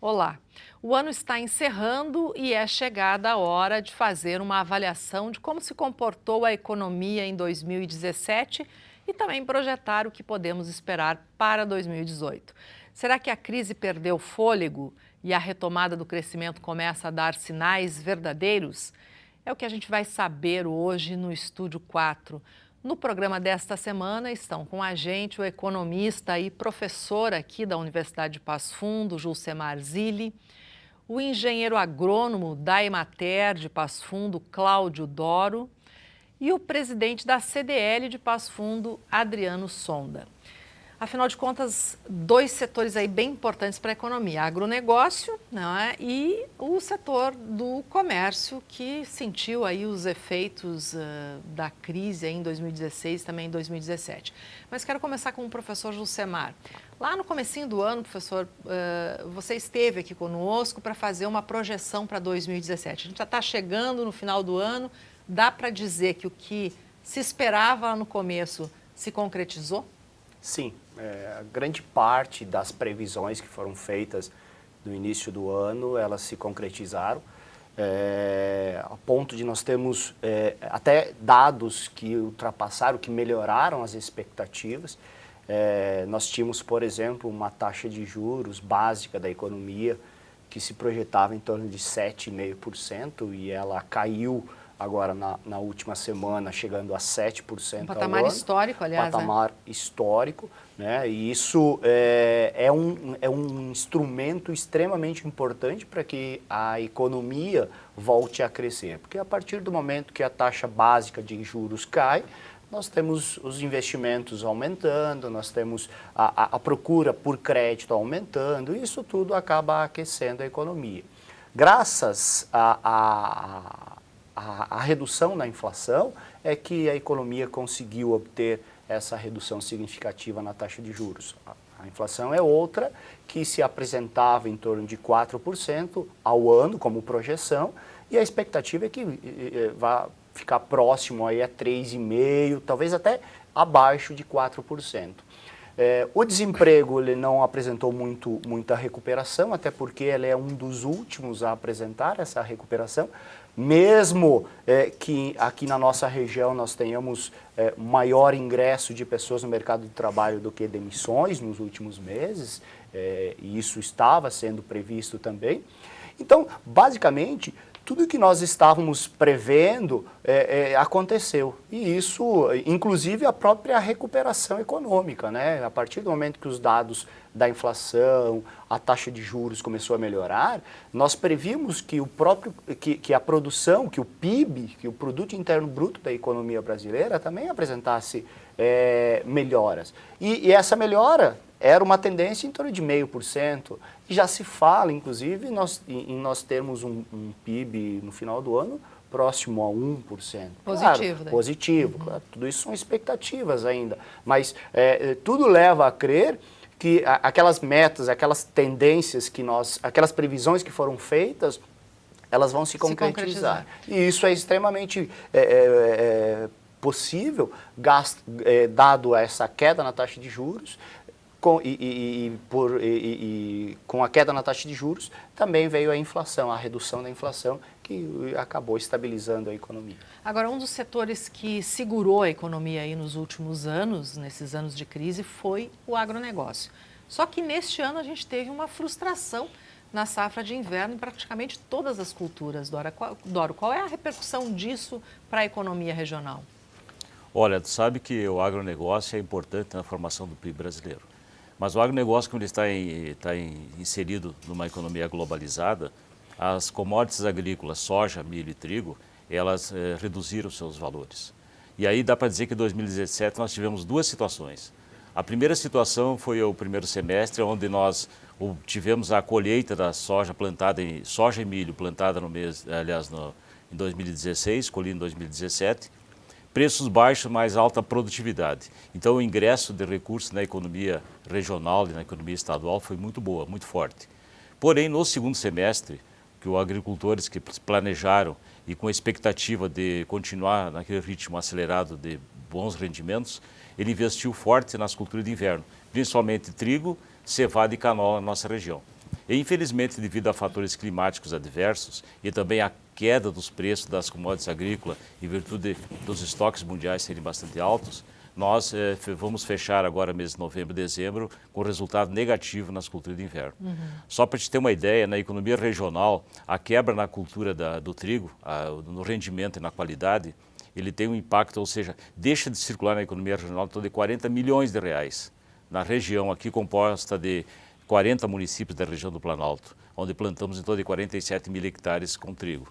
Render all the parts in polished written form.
Olá! O ano está encerrando e é chegada a hora de fazer uma avaliação de como se comportou a economia em 2017 e também projetar o que podemos esperar para 2018. Será que a crise perdeu fôlego e a retomada do crescimento começa a dar sinais verdadeiros? É o que a gente vai saber hoje no Estúdio 4. No programa desta semana estão com a gente o economista e professor aqui da Universidade de Passo Fundo, Julcemar Zilli, o engenheiro agrônomo da Emater de Passo Fundo, Cláudio Doro, e o presidente da CDL de Passo Fundo, Adriano Sonda. Afinal de contas, dois setores aí bem importantes para a economia, agronegócio, né, e o setor do comércio, que sentiu aí os efeitos da crise aí em 2016 e também em 2017. Mas quero começar com o professor Julcemar. Lá no comecinho do ano, professor, você esteve aqui conosco para fazer uma projeção para 2017. A gente já está chegando no final do ano, dá para dizer que o que se esperava lá no começo se concretizou? Sim, a grande parte das previsões que foram feitas no início do ano, elas se concretizaram, a ponto de nós termos até dados que ultrapassaram, que melhoraram as expectativas. Nós tínhamos, por exemplo, uma taxa de juros básica da economia que se projetava em torno de 7,5% e ela caiu agora na última semana, chegando a 7% Um patamar histórico, aliás. Patamar histórico, né? E isso é um instrumento extremamente importante para que a economia volte a crescer. Porque a partir do momento que a taxa básica de juros cai, nós temos os investimentos aumentando, nós temos a procura por crédito aumentando, e isso tudo acaba aquecendo a economia. Graças a redução na inflação é que a economia conseguiu obter essa redução significativa na taxa de juros. A inflação é outra que se apresentava em torno de 4% ao ano como projeção e a expectativa é que vá ficar próximo aí a 3,5%, talvez até abaixo de 4%. O desemprego ele não apresentou muita recuperação, até porque ele é um dos últimos a apresentar essa recuperação, mesmo que aqui na nossa região nós tenhamos maior ingresso de pessoas no mercado de trabalho do que demissões nos últimos meses, e isso estava sendo previsto também. Então, basicamente, tudo que nós estávamos prevendo aconteceu. E isso, inclusive, a própria recuperação econômica, né? A partir do momento que os dados da inflação, a taxa de juros começou a melhorar, nós previmos que que a produção, que o PIB, que o Produto Interno Bruto da economia brasileira também apresentasse melhoras. E essa melhora era uma tendência em torno de 0,5%. E já se fala, inclusive, em nós termos um PIB no final do ano próximo a 1%. Positivo. Claro, positivo. Claro, tudo isso são expectativas ainda. Mas tudo leva a crer que aquelas metas, aquelas tendências aquelas previsões que foram feitas, elas vão se concretizar. E isso é extremamente possível, dado essa queda na taxa de juros. Com a queda na taxa de juros, também veio a inflação, a redução da inflação, que acabou estabilizando a economia. Agora, um dos setores que segurou a economia aí nos últimos anos, nesses anos de crise, foi o agronegócio. Só que neste ano a gente teve uma frustração na safra de inverno em praticamente todas as culturas. Doro, qual é a repercussão disso para a economia regional? Olha, tu sabe que o agronegócio é importante na formação do PIB brasileiro. Mas o agronegócio, quando ele está inserido numa economia globalizada, as commodities agrícolas, soja, milho e trigo, elas reduziram seus valores. E aí dá para dizer que em 2017 nós tivemos duas situações. A primeira situação foi o primeiro semestre, onde nós tivemos a colheita da soja plantada, soja e milho plantada em 2016, colhida em 2017, preços baixos, mais alta produtividade. Então o ingresso de recursos na economia regional e na economia estadual foi muito boa, muito forte. Porém, no segundo semestre, que os agricultores que planejaram e com a expectativa de continuar naquele ritmo acelerado de bons rendimentos, ele investiu forte nas culturas de inverno, principalmente trigo, cevada e canola na nossa região. E, infelizmente, devido a fatores climáticos adversos e também a queda dos preços das commodities agrícolas, em virtude dos estoques mundiais serem bastante altos, nós vamos fechar agora mês de novembro e dezembro com resultado negativo nas culturas de inverno. Só para te ter uma ideia, na economia regional, a quebra na cultura do trigo, no rendimento e na qualidade, ele tem um impacto, ou seja, deixa de circular na economia regional em torno de 40 milhões de reais. Na região aqui composta de 40 municípios da região do Planalto, onde plantamos em torno de 47 mil hectares com trigo.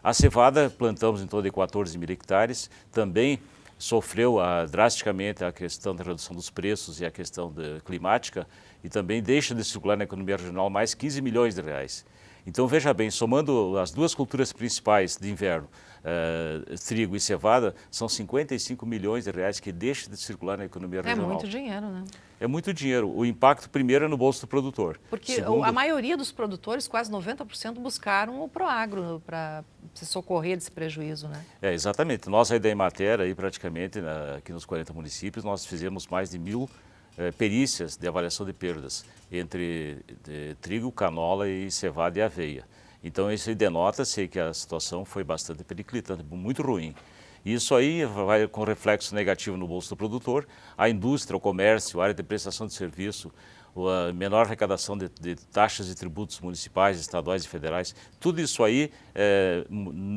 A cevada plantamos em torno de 14 mil hectares, também sofreu drasticamente a questão da redução dos preços e a questão climática e também deixa de circular na economia regional mais 15 milhões de reais. Então, veja bem, somando as duas culturas principais de inverno, trigo e cevada, são 55 milhões de reais que deixam de circular na economia regional. É muito dinheiro, né? É muito dinheiro. O impacto, primeiro, é no bolso do produtor. Porque Segundo, a maioria dos produtores, quase 90%, buscaram o Proagro para se socorrer desse prejuízo, né? Exatamente. Nós aí da Emater, aí, praticamente, aqui nos 40 municípios, nós fizemos mais de 1.000 perícias de avaliação de perdas entre trigo, canola e cevada e aveia. Então, isso aí denota-se que a situação foi bastante periclitante, muito ruim. Isso aí vai com reflexo negativo no bolso do produtor, a indústria, o comércio, a área de prestação de serviço, a menor arrecadação de taxas e tributos municipais, estaduais e federais, tudo isso aí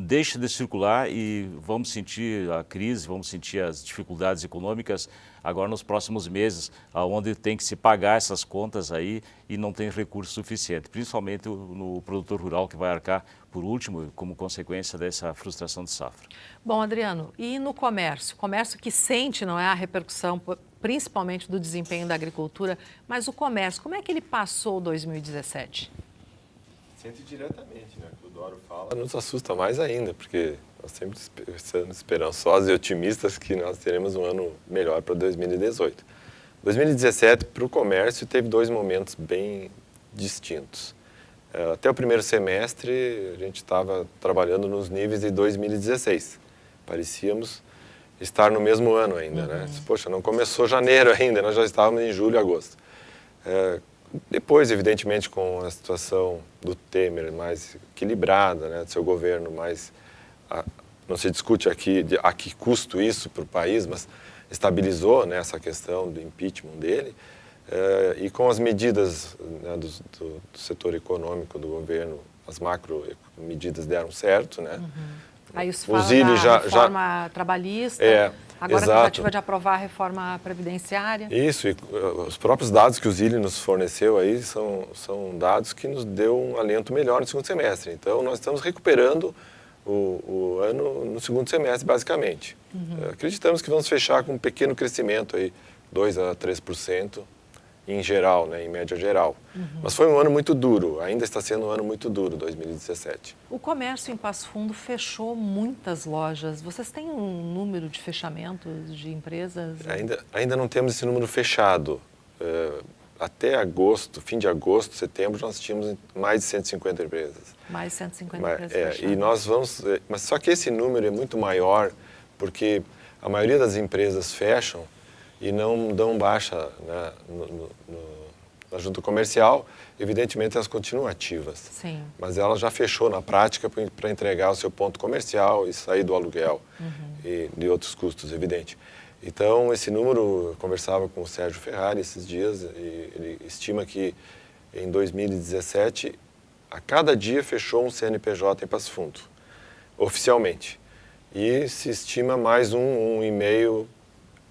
deixa de circular e vamos sentir a crise, vamos sentir as dificuldades econômicas agora nos próximos meses, onde tem que se pagar essas contas aí e não tem recurso suficiente, principalmente no produtor rural que vai arcar por último como consequência dessa frustração de safra. Bom, Adriano, e no comércio? O comércio que sente, não é, a repercussão principalmente do desempenho da agricultura, mas o comércio, como é que ele passou 2017? Sente diretamente, né? O que o Doro fala nos assusta mais ainda, porque nós sempre estamos esperançosos e otimistas que nós teremos um ano melhor para 2018. 2017, para o comércio, teve dois momentos bem distintos. Até o primeiro semestre, a gente estava trabalhando nos níveis de 2016. Parecíamos estar no mesmo ano ainda, né? Poxa, não começou janeiro ainda, nós já estávamos em julho, agosto. Depois, evidentemente, com a situação do Temer mais equilibrada, né, do seu governo mais... não se discute aqui a que custo isso para o país, mas estabilizou, né, essa questão do impeachment dele. E com as medidas, né, do setor econômico do governo, as macro medidas deram certo, né? Aí isso fala da reforma trabalhista, agora exato. A tentativa de aprovar a reforma previdenciária. Isso, e os próprios dados que o Zilli nos forneceu aí são dados que nos deu um alento melhor no segundo semestre. Então, nós estamos recuperando o ano no segundo semestre, basicamente. Acreditamos que vamos fechar com um pequeno crescimento, aí, 2% a 3%. Em geral, né, em média geral. Mas foi um ano muito duro, ainda está sendo um ano muito duro, 2017. O comércio em Passo Fundo fechou muitas lojas. Vocês têm um número de fechamentos de empresas? Ainda não temos esse número fechado. Até agosto, fim de agosto, setembro, nós tínhamos mais de 150 empresas. Mais de 150 empresas fechadas. E nós vamos... Mas só que esse número é muito maior, porque a maioria das empresas fecham e não dão baixa, né, na junta comercial. Evidentemente, elas continuam ativas. Sim. Mas ela já fechou na prática para entregar o seu ponto comercial e sair do aluguel e de outros custos, evidente. Então, esse número, eu conversava com o Sérgio Ferrari esses dias, e ele estima que em 2017, a cada dia fechou um CNPJ em Passo Fundo, oficialmente. E se estima mais um e meio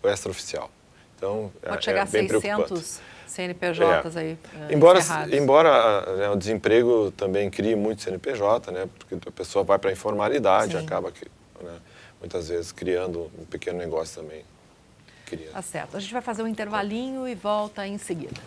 extraoficial. Então, pode chegar a bem 600 CNPJs aí embora né, o desemprego também crie muito CNPJ, né, porque a pessoa vai para a informalidade, acaba né, muitas vezes criando um pequeno negócio também. Tá certo. A gente vai fazer um intervalinho e volta em seguida.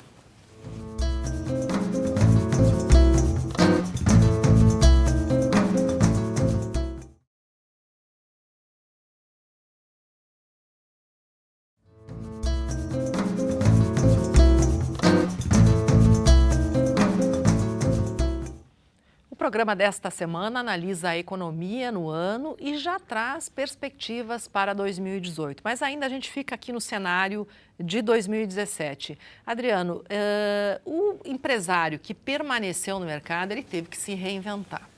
O programa desta semana analisa a economia no ano e já traz perspectivas para 2018. Mas ainda a gente fica aqui no cenário de 2017. Adriano, o empresário que permaneceu no mercado, ele teve que se reinventar.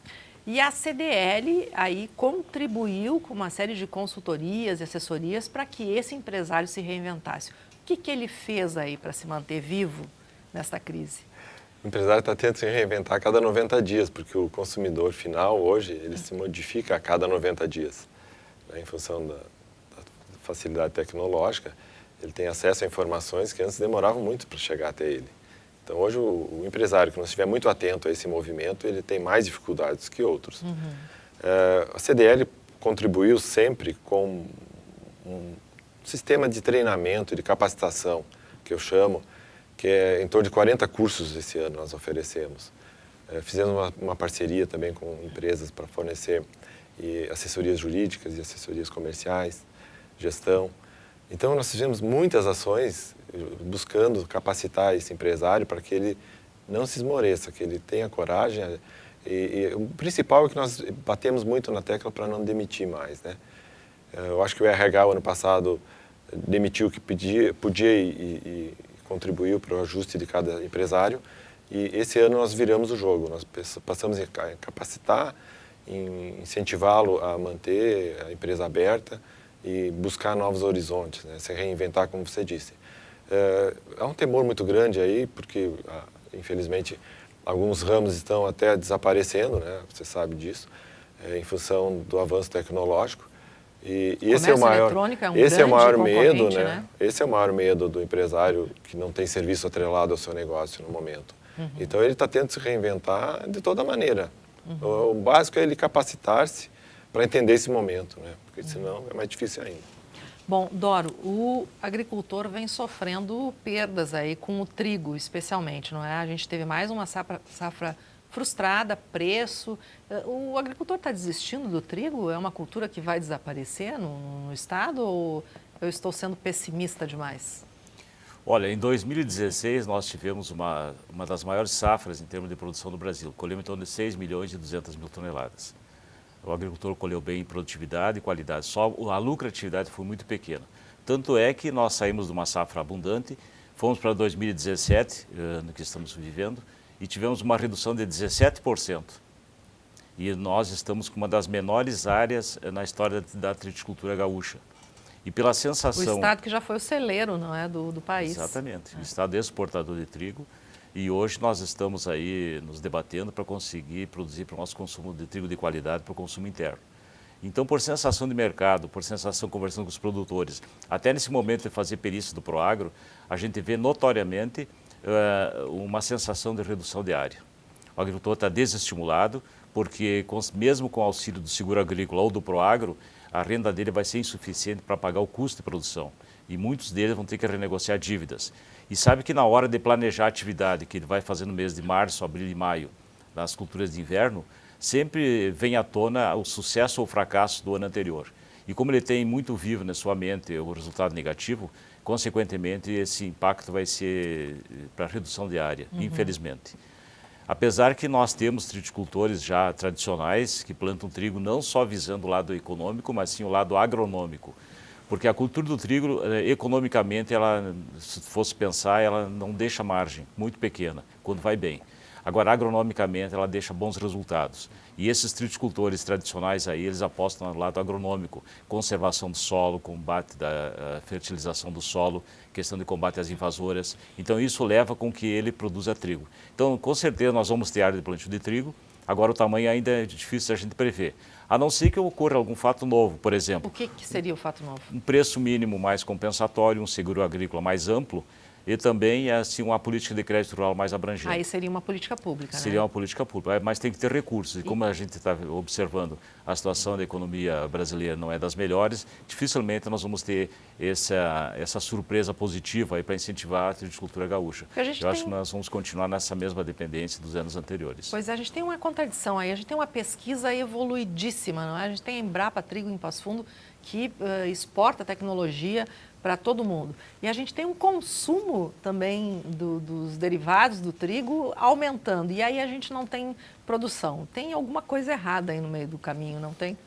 E a CDL aí contribuiu com uma série de consultorias e assessorias para que esse empresário se reinventasse. O que ele fez aí para se manter vivo nesta crise? O empresário está tentando se reinventar a cada 90 dias, porque o consumidor final, hoje, ele se modifica a cada 90 dias. Né? Em função da facilidade tecnológica, ele tem acesso a informações que antes demoravam muito para chegar até ele. Então, hoje, o empresário que não estiver muito atento a esse movimento, ele tem mais dificuldades que outros. A CDL contribuiu sempre com um sistema de treinamento e de capacitação, que eu chamo, que é em torno de 40 cursos esse ano nós oferecemos. Fizemos uma parceria também com empresas para fornecer assessorias jurídicas e assessorias comerciais, gestão. Então, nós fizemos muitas ações buscando capacitar esse empresário para que ele não se esmoreça, que ele tenha coragem. E o principal é que nós batemos muito na tecla para não demitir mais, né? Eu acho que o RH, o ano passado, demitiu o que podia e contribuiu para o ajuste de cada empresário. E esse ano nós viramos o jogo. Nós passamos a capacitar, em incentivá-lo a manter a empresa aberta e buscar novos horizontes, né? Se reinventar, como você disse. Há um temor muito grande aí, porque, infelizmente, alguns ramos estão até desaparecendo, né? Você sabe disso, em função do avanço tecnológico. E esse é o maior, medo, né? Esse é o maior medo do empresário que não tem serviço atrelado ao seu negócio no momento. Então, ele está tentando se reinventar de toda maneira. O básico é ele capacitar-se para entender esse momento, né? Porque senão é mais difícil ainda. Bom, Doro, o agricultor vem sofrendo perdas aí com o trigo, especialmente, não é? A gente teve mais uma safra frustrada, preço. O agricultor está desistindo do trigo? É uma cultura que vai desaparecer no estado ou eu estou sendo pessimista demais? Olha, em 2016 nós tivemos uma das maiores safras em termos de produção do Brasil. Colhemos em torno de 6 milhões e 200 mil toneladas. O agricultor colheu bem em produtividade e qualidade, só a lucratividade foi muito pequena. Tanto é que nós saímos de uma safra abundante, fomos para 2017, ano que estamos vivendo, e tivemos uma redução de 17%. E nós estamos com uma das menores áreas na história da triticultura gaúcha. E pela sensação... O estado que já foi o celeiro, não é, do país. Exatamente, o estado exportador de trigo. E hoje nós estamos aí nos debatendo para conseguir produzir para o nosso consumo de trigo de qualidade para o consumo interno. Então, por sensação de mercado, por sensação conversando com os produtores, até nesse momento de fazer perícia do Proagro, a gente vê notoriamente uma sensação de redução de área. O agricultor está desestimulado, porque mesmo com o auxílio do seguro agrícola ou do Proagro, a renda dele vai ser insuficiente para pagar o custo de produção. E muitos deles vão ter que renegociar dívidas. E sabe que na hora de planejar a atividade que ele vai fazer no mês de março, abril e maio, nas culturas de inverno, sempre vem à tona o sucesso ou o fracasso do ano anterior. E como ele tem muito vivo na sua mente o resultado negativo, consequentemente esse impacto vai ser para redução de área, infelizmente. Apesar que nós temos triticultores já tradicionais que plantam trigo não só visando o lado econômico, mas sim o lado agronômico. Porque a cultura do trigo, economicamente, ela, se fosse pensar, ela não deixa margem, muito pequena, quando vai bem. Agora, agronomicamente, ela deixa bons resultados. E esses triticultores tradicionais aí, eles apostam no lado agronômico, conservação do solo, combate da fertilização do solo, questão de combate às invasoras. Então, isso leva com que ele produza trigo. Então, com certeza, nós vamos ter área de plantio de trigo. Agora, o tamanho ainda é difícil a gente prever. A não ser que ocorra algum fato novo, por exemplo. O que seria o fato novo? Um preço mínimo mais compensatório, um seguro agrícola mais amplo e também assim, uma política de crédito rural mais abrangente. Aí seria uma política pública, Seria uma política pública, mas tem que ter recursos. E como a gente está observando, a situação da economia brasileira não é das melhores, dificilmente nós vamos ter essa surpresa positiva para incentivar a triticultura gaúcha. Eu acho que nós vamos continuar nessa mesma dependência dos anos anteriores. Pois é, a gente tem uma contradição aí, a gente tem uma pesquisa evoluidíssima, não é? A gente tem a Embrapa Trigo em Passo Fundo, que exporta tecnologia para todo mundo. E a gente tem um consumo também dos derivados do trigo aumentando. E aí a gente não tem produção. Tem alguma coisa errada aí no meio do caminho, não tem?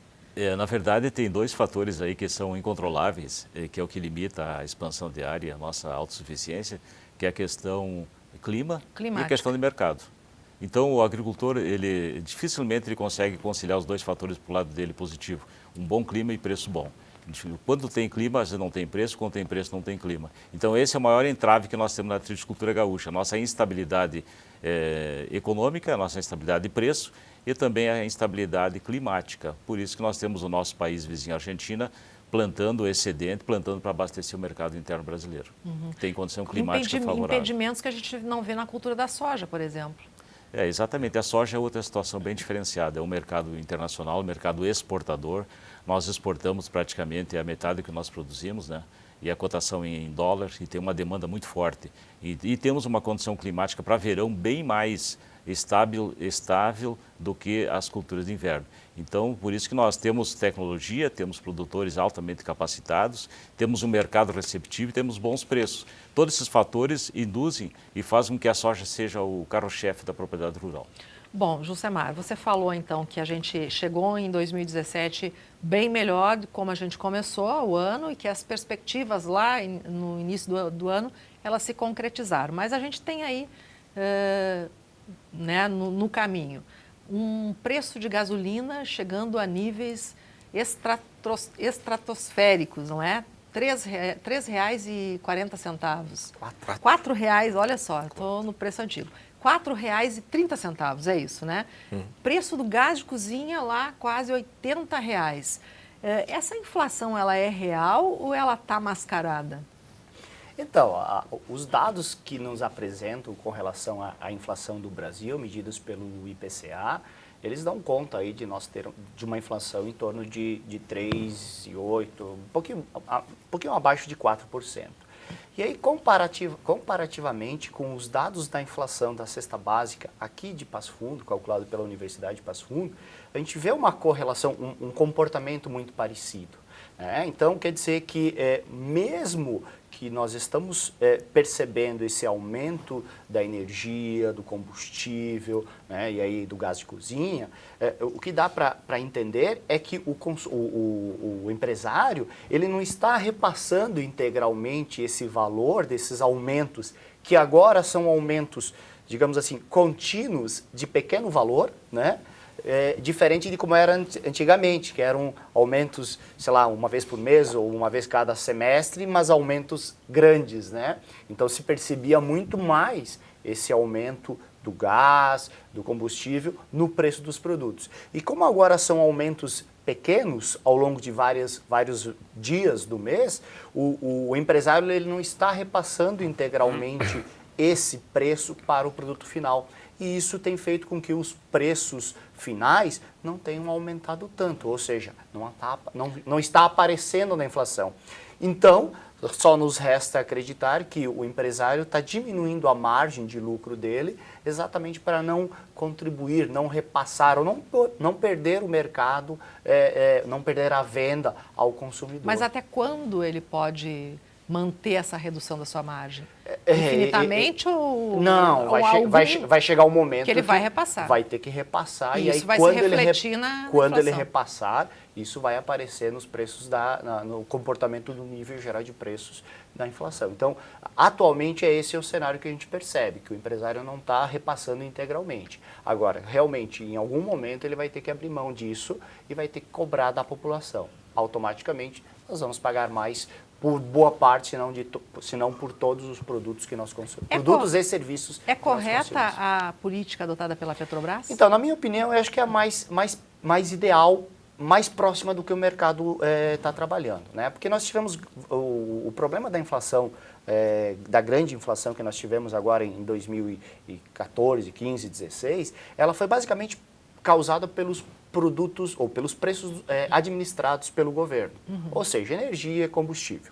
Na verdade, tem dois fatores aí que são incontroláveis, que é o que limita a expansão diária, a nossa autossuficiência, que é a questão clima e a questão de mercado. Então, o agricultor, dificilmente ele consegue conciliar os dois fatores para o lado dele positivo, um bom clima e preço bom. Quando tem clima, você não tem preço, quando tem preço, não tem clima. Então, esse é o maior entrave que nós temos na triticultura gaúcha, a nossa instabilidade econômica, a nossa instabilidade de preço e também a instabilidade climática. Por isso que nós temos o nosso país vizinho, a Argentina, plantando excedente, plantando para abastecer o mercado interno brasileiro. Tem condição climática favorável. Impedimentos que a gente não vê na cultura da soja, por exemplo. Exatamente. A soja é outra situação bem diferenciada. É um mercado internacional, um mercado exportador. Nós exportamos praticamente a metade do que nós produzimos, né? E a cotação em dólar, e tem uma demanda muito forte. E temos uma condição climática para verão bem mais estável do que as culturas de inverno. Então, por isso que nós temos tecnologia, temos produtores altamente capacitados, temos um mercado receptivo e temos bons preços. Todos esses fatores induzem e fazem com que a soja seja o carro-chefe da propriedade rural. Bom, Jucemar, você falou então que a gente chegou em 2017 bem melhor de como a gente começou o ano e que as perspectivas lá no início do ano, elas se concretizaram. Mas a gente tem aí, no caminho, um preço de gasolina chegando a níveis estratosféricos, não é? R$ 3,40. R$ 4,00, olha só, estou no preço antigo. R$ 4,30, é isso, né? Preço do gás de cozinha lá quase R$ 80. Essa inflação, ela é real ou ela está mascarada? Então, os dados que nos apresentam com relação à inflação do Brasil, medidos pelo IPCA, eles dão conta aí de nós ter de uma inflação em torno de 3,8%, um pouquinho abaixo de 4%. E aí, comparativamente com os dados da inflação da cesta básica aqui de Passo Fundo, calculado pela Universidade de Passo Fundo, a gente vê uma correlação, um comportamento muito parecido. Então, quer dizer que mesmo que nós estamos percebendo esse aumento da energia, do combustível, e aí do gás de cozinha, o que dá para entender é que o empresário ele não está repassando integralmente esse valor desses aumentos, que agora são aumentos, digamos assim, contínuos de pequeno valor, diferente de como era antigamente, que eram aumentos, sei lá, uma vez por mês ou uma vez cada semestre, mas aumentos grandes, Então se percebia muito mais esse aumento do gás, do combustível, no preço dos produtos. E como agora são aumentos pequenos ao longo de vários dias do mês, o empresário ele não está repassando integralmente esse preço para o produto final. E isso tem feito com que os preços finais não tenham aumentado tanto, ou seja, não está aparecendo na inflação. Então, só nos resta acreditar que o empresário está diminuindo a margem de lucro dele exatamente para não contribuir, não repassar ou não perder o mercado, não perder a venda ao consumidor. Mas até quando ele pode manter essa redução da sua margem? Infinitamente ou... Não, vai chegar um momento que ele vai repassar. Vai ter que repassar. E aí, isso vai se refletir na quando ele inflação. repassar, isso vai aparecer nos preços, no comportamento do nível geral de preços da inflação. Então, atualmente esse é o cenário que a gente percebe, que o empresário não está repassando integralmente. Agora, realmente, em algum momento ele vai ter que abrir mão disso e vai ter que cobrar da população. Automaticamente, nós vamos pagar mais por boa parte, senão por todos os produtos que nós consumimos. Produtos e serviços. É correta a política adotada pela Petrobras? Então, na minha opinião, eu acho que é a mais ideal, mais próxima do que o mercado está trabalhando. Porque nós tivemos o problema da inflação, da grande inflação que nós tivemos agora em 2014, 15, 16, ela foi basicamente causada pelos produtos ou pelos preços administrados pelo governo, ou seja, energia e combustível.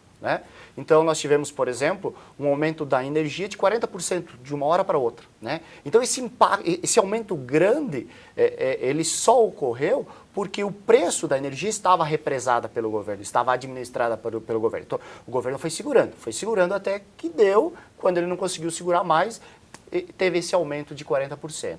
Então, nós tivemos, por exemplo, um aumento da energia de 40% de uma hora para outra. Então, esse aumento grande, ele só ocorreu porque o preço da energia estava represada pelo governo, estava administrada pelo governo. Então, o governo foi segurando até que deu, quando ele não conseguiu segurar mais, teve esse aumento de 40%.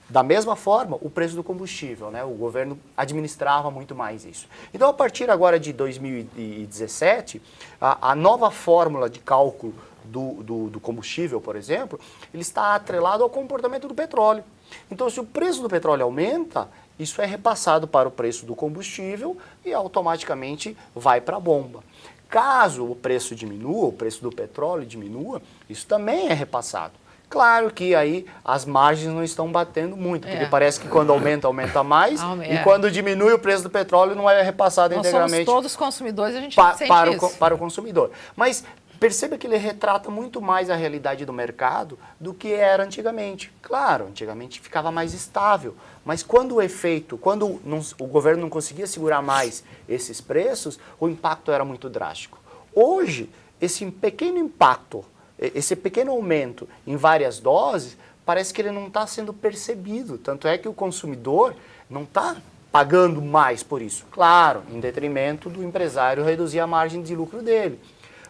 Da mesma forma, o preço do combustível, né? O governo administrava muito mais isso. Então, a partir agora de 2017, a nova fórmula de cálculo do combustível, por exemplo, ele está atrelado ao comportamento do petróleo. Então, se o preço do petróleo aumenta, isso é repassado para o preço do combustível e automaticamente vai para a bomba. Caso o preço diminua, o preço do petróleo diminua, isso também é repassado. Claro que aí as margens não estão batendo muito, porque parece que quando aumenta mais, e quando diminui o preço do petróleo não é repassado integralmente. Nós somos todos consumidores, a gente sente isso. Para o consumidor. Mas perceba que ele retrata muito mais a realidade do mercado do que era antigamente. Claro, antigamente ficava mais estável, mas quando o governo não conseguia segurar mais esses preços, o impacto era muito drástico. Hoje, esse pequeno impacto, esse pequeno aumento em várias doses, parece que ele não está sendo percebido. Tanto é que o consumidor não está pagando mais por isso. Claro, em detrimento do empresário reduzir a margem de lucro dele.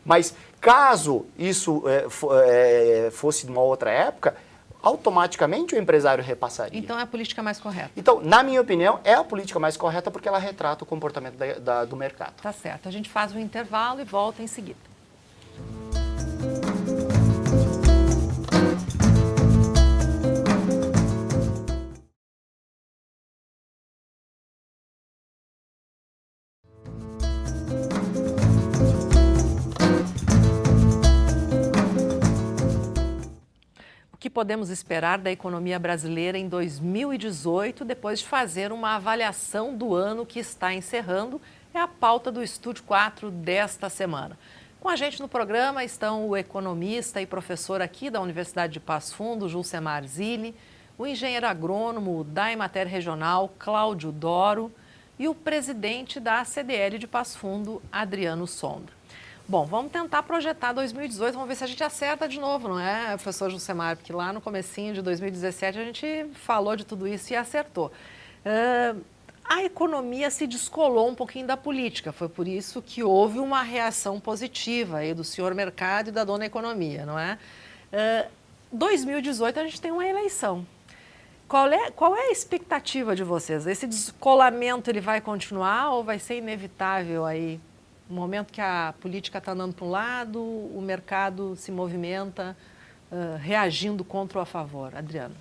Mas caso isso fosse numa outra época, automaticamente o empresário repassaria. Então é a política mais correta. Então, na minha opinião, é a política mais correta porque ela retrata o comportamento do mercado. Tá certo. A gente faz um intervalo e volta em seguida. O que podemos esperar da economia brasileira em 2018, depois de fazer uma avaliação do ano que está encerrando, é a pauta do Estúdio 4 desta semana. Com a gente no programa estão o economista e professor aqui da Universidade de Passo Fundo, Julcemar Zilli, o engenheiro agrônomo da Emater Regional, Cláudio Doro, e o presidente da CDL de Passo Fundo, Adriano Sondra. Bom, vamos tentar projetar 2018, vamos ver se a gente acerta de novo, não é, professor Julcemar? Porque lá no comecinho de 2017 a gente falou de tudo isso e acertou. A economia se descolou um pouquinho da política, foi por isso que houve uma reação positiva aí do senhor mercado e da dona economia, não é? 2018 a gente tem uma eleição. Qual é a expectativa de vocês? Esse descolamento ele vai continuar ou vai ser inevitável aí? No momento que a política está andando para um lado, o mercado se movimenta, reagindo contra ou a favor. Adriano.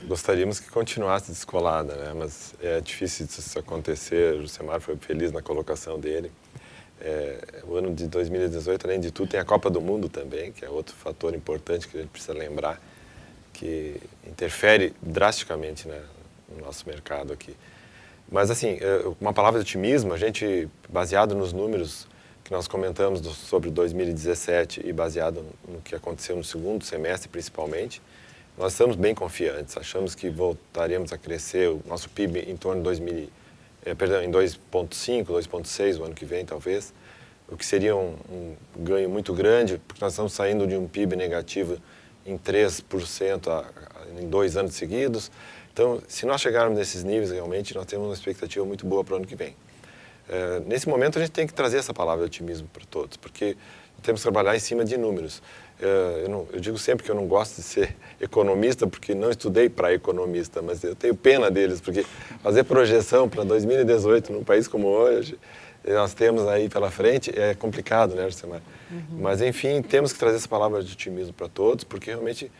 Gostaríamos que continuasse descolada, né? Mas é difícil isso acontecer. O Julcemar foi feliz na colocação dele. O ano de 2018, além de tudo, tem a Copa do Mundo também, que é outro fator importante que a gente precisa lembrar, que interfere drasticamente, né, no nosso mercado aqui. Mas, assim, uma palavra de otimismo, a gente, baseado nos números que nós comentamos sobre 2017 e baseado no que aconteceu no segundo semestre, principalmente, nós estamos bem confiantes. Achamos que voltaremos a crescer o nosso PIB em torno de em 2,5, 2,6 o ano que vem, talvez, o que seria um ganho muito grande, porque nós estamos saindo de um PIB negativo em 3% em 2 anos seguidos. Então, se nós chegarmos nesses níveis, realmente, nós temos uma expectativa muito boa para o ano que vem. Nesse momento, a gente tem que trazer essa palavra de otimismo para todos, porque temos que trabalhar em cima de números. Eu digo sempre que eu não gosto de ser economista, porque não estudei para economista, mas eu tenho pena deles, porque fazer projeção para 2018 num país como hoje, nós temos aí pela frente, é complicado, né, Julcemar? Mas, enfim, temos que trazer essa palavra de otimismo para todos, porque realmente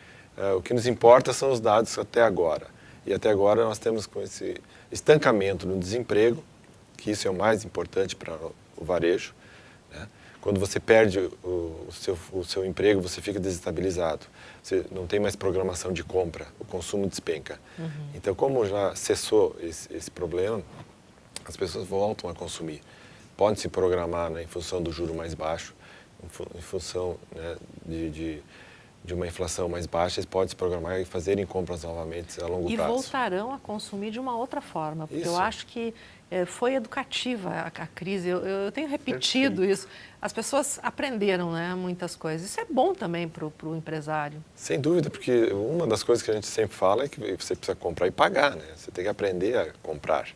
o que nos importa são os dados até agora. E até agora nós temos com esse estancamento no desemprego, que isso é o mais importante para o varejo, né? Quando você perde o seu emprego, você fica desestabilizado. Você não tem mais programação de compra, o consumo despenca. Então, como já cessou esse problema, as pessoas voltam a consumir. Podem se programar, né, em função do juro mais baixo, em função, né, de uma inflação mais baixa, eles podem se programar e fazerem compras novamente a longo prazo. E voltarão a consumir de uma outra forma, porque eu acho que foi educativa a crise. Eu tenho repetido isso. As pessoas aprenderam, né, muitas coisas. Isso é bom também para o empresário. Sem dúvida, porque uma das coisas que a gente sempre fala é que você precisa comprar e pagar, né? Você tem que aprender a comprar.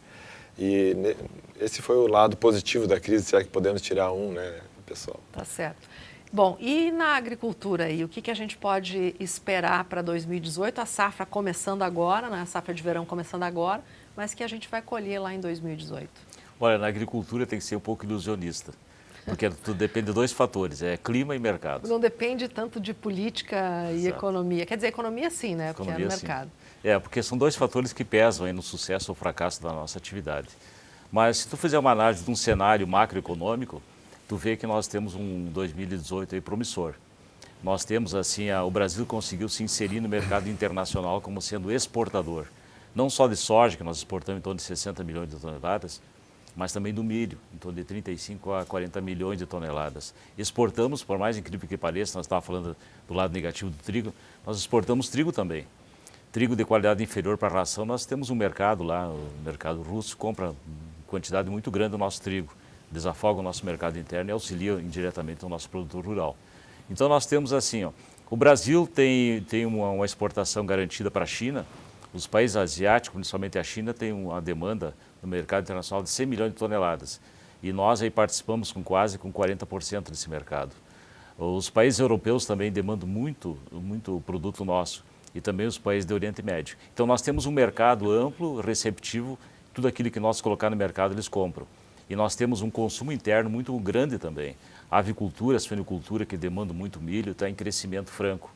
E esse foi o lado positivo da crise, será que podemos tirar um, né, pessoal? Tá certo. Bom, e na agricultura aí, o que a gente pode esperar para 2018? A safra começando agora, né? A safra de verão começando agora, mas que a gente vai colher lá em 2018. Olha, na agricultura tem que ser um pouco ilusionista, porque tudo depende de dois fatores, é clima e mercado. Não depende tanto de política e economia. Quer dizer, economia sim, né? Porque Economia, é no mercado. Sim. Porque são dois fatores que pesam aí no sucesso ou fracasso da nossa atividade. Mas se tu fizer uma análise de um cenário macroeconômico, tu vê que nós temos um 2018 aí promissor. Nós temos assim, o Brasil conseguiu se inserir no mercado internacional como sendo exportador. Não só de soja, que nós exportamos em torno de 60 milhões de toneladas, mas também do milho, em torno de 35 a 40 milhões de toneladas. Exportamos, por mais incrível que pareça, nós estávamos falando do lado negativo do trigo, nós exportamos trigo também. Trigo de qualidade inferior para a ração, nós temos um mercado lá, o mercado russo compra quantidade muito grande do nosso trigo, desafoga o nosso mercado interno e auxilia indiretamente o nosso produtor rural. Então nós temos assim, o Brasil tem uma exportação garantida para a China, os países asiáticos, principalmente a China, tem uma demanda no mercado internacional de 100 milhões de toneladas e nós aí participamos com quase 40% desse mercado. Os países europeus também demandam muito produto nosso e também os países do Oriente Médio. Então nós temos um mercado amplo, receptivo, tudo aquilo que nós colocar no mercado eles compram. E nós temos um consumo interno muito grande também. A avicultura, a suinocultura, que demanda muito milho, está em crescimento franco.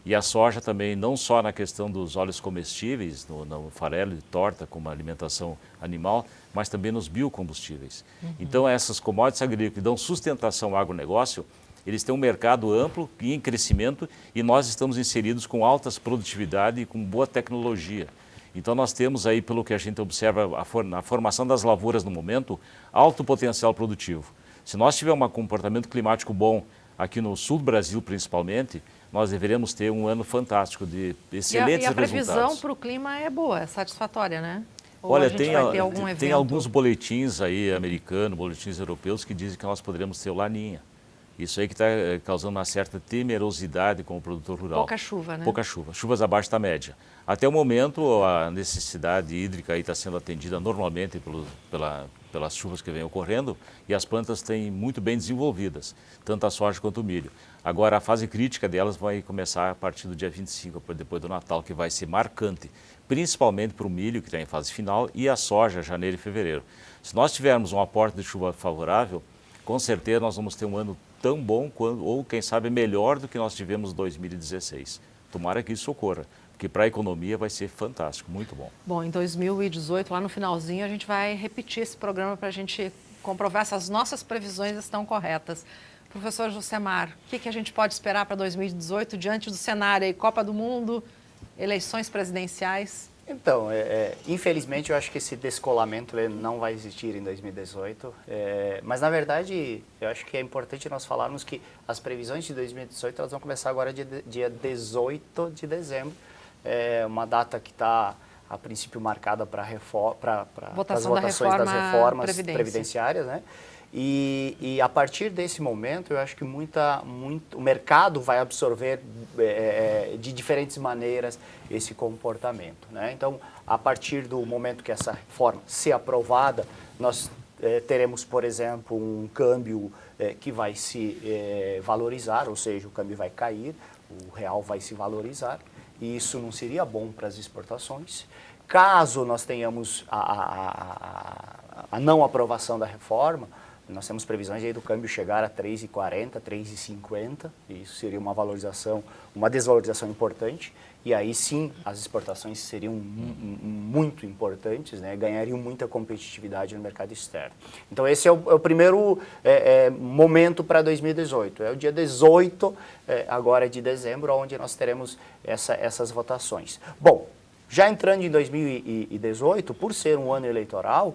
E a soja também, não só na questão dos óleos comestíveis, no farelo e torta como alimentação animal, mas também nos biocombustíveis. Então essas commodities agrícolas que dão sustentação ao agronegócio, eles têm um mercado amplo e em crescimento e nós estamos inseridos com altas produtividade e com boa tecnologia. Então nós temos aí, pelo que a gente observa, na formação das lavouras no momento, alto potencial produtivo. Se nós tivermos um comportamento climático bom, aqui no sul do Brasil principalmente, nós deveremos ter um ano fantástico de excelentes resultados. E a previsão para o clima é boa, é satisfatória, né? Ou olha, a gente vai ter algum evento? Tem alguns boletins aí americanos, boletins europeus, que dizem que nós poderemos ter o Laninha. Isso aí que está causando uma certa temerosidade com o produtor rural. Pouca chuva, né? Pouca chuva, chuvas abaixo da média. Até o momento, a necessidade hídrica está sendo atendida normalmente pelas chuvas que vêm ocorrendo e as plantas têm muito bem desenvolvidas, tanto a soja quanto o milho. Agora, a fase crítica delas vai começar a partir do dia 25, depois do Natal, que vai ser marcante, principalmente para o milho, que está em fase final, e a soja, janeiro e fevereiro. Se nós tivermos um aporte de chuva favorável, com certeza nós vamos ter um ano tão bom, ou quem sabe melhor do que nós tivemos em 2016. Tomara que isso ocorra, porque para a economia vai ser fantástico, muito bom. Bom, em 2018, lá no finalzinho, a gente vai repetir esse programa para a gente comprovar se as nossas previsões estão corretas. Professor Josemar, o que a gente pode esperar para 2018 diante do cenário aí, Copa do Mundo, eleições presidenciais? Então, infelizmente eu acho que esse descolamento não vai existir em 2018, mas na verdade eu acho que é importante nós falarmos que as previsões de 2018 elas vão começar agora dia 18 de dezembro, uma data que está a princípio marcada para as votações das reformas previdenciárias, né? E a partir desse momento, eu acho que o mercado vai absorver de diferentes maneiras esse comportamento, né? Então, a partir do momento que essa reforma ser aprovada, nós teremos, por exemplo, um câmbio que vai se valorizar, ou seja, o câmbio vai cair, o real vai se valorizar, e isso não seria bom para as exportações. Caso nós tenhamos a não aprovação da reforma, nós temos previsões aí do câmbio chegar a 3,40, 3,50, e isso seria uma desvalorização importante, e aí sim as exportações seriam muito importantes, né? Ganhariam muita competitividade no mercado externo. Então esse é o primeiro momento para 2018, é o dia 18 agora de dezembro, onde nós teremos essas votações. Bom, já entrando em 2018, por ser um ano eleitoral,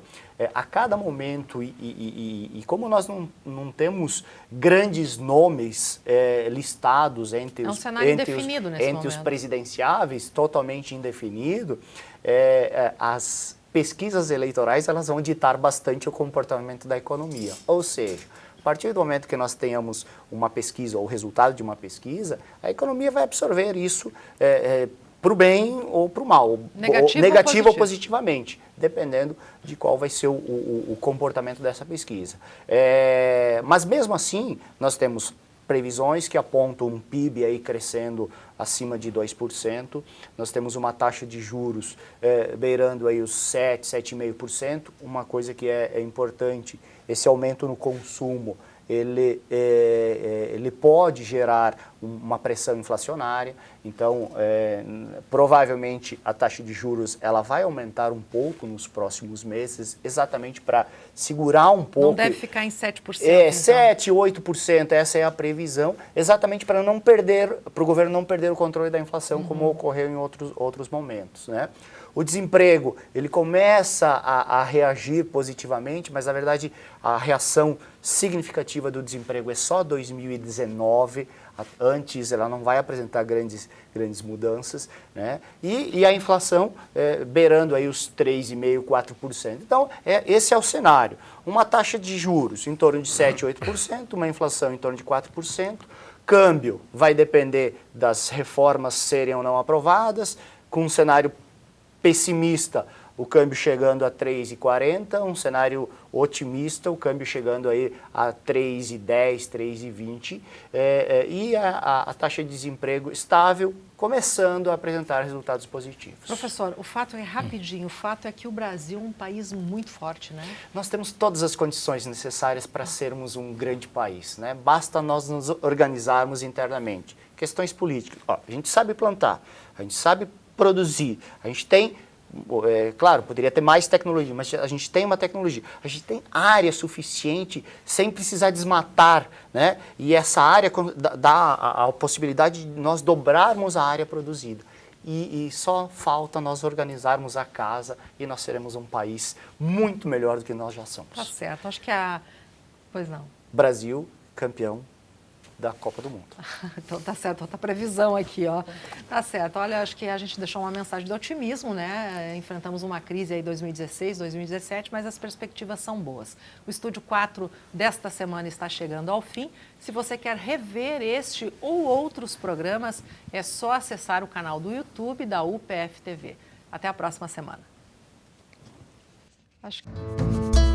a cada momento, e como nós não temos grandes nomes listados entre os presidenciáveis, totalmente indefinido, as pesquisas eleitorais elas vão ditar bastante o comportamento da economia. Ou seja, a partir do momento que nós tenhamos uma pesquisa ou o resultado de uma pesquisa, a economia vai absorver isso para o bem ou para o mal, Negativo ou positivamente, dependendo de qual vai ser o comportamento dessa pesquisa. Mas mesmo assim, nós temos previsões que apontam um PIB aí crescendo acima de 2%, nós temos uma taxa de juros beirando aí os 7,5%, uma coisa que é importante, esse aumento no consumo, ele pode gerar uma pressão inflacionária, então provavelmente a taxa de juros ela vai aumentar um pouco nos próximos meses, exatamente para segurar um pouco. Não deve ficar em 7%. Então. 7, 8%, essa é a previsão, exatamente para não perder, para o governo não perder o controle da inflação, como ocorreu em outros momentos, né? O desemprego, ele começa a reagir positivamente, mas na verdade a reação significativa do desemprego é só 2019, antes ela não vai apresentar grandes mudanças, né? E a inflação beirando aí os 3,5%, 4%. Então, esse é o cenário. Uma taxa de juros em torno de 7, 8%, uma inflação em torno de 4%, câmbio vai depender das reformas serem ou não aprovadas, com um cenário pessimista, o câmbio chegando a 3,40, um cenário otimista, o câmbio chegando aí a 3,10, 3,20, e a taxa de desemprego estável, começando a apresentar resultados positivos. Professor, o fato é rapidinho, o fato é que o Brasil é um país muito forte, né? Nós temos todas as condições necessárias para sermos um grande país, né? Basta nós nos organizarmos internamente. Questões políticas, a gente sabe plantar, a gente sabe produzir, a gente tem, claro, poderia ter mais tecnologia, mas a gente tem uma tecnologia, a gente tem área suficiente sem precisar desmatar, né? E essa área dá a possibilidade de nós dobrarmos a área produzida. E só falta nós organizarmos a casa e nós seremos um país muito melhor do que nós já somos. Tá certo, acho que Pois não. Brasil, campeão da Copa do Mundo. Então tá certo, outra previsão aqui, ó. Tá certo, olha, acho que a gente deixou uma mensagem de otimismo, né? Enfrentamos uma crise aí em 2016, 2017, mas as perspectivas são boas. O Estúdio 4 desta semana está chegando ao fim. Se você quer rever este ou outros programas, é só acessar o canal do YouTube da UPF TV. Até a próxima semana. Acho que...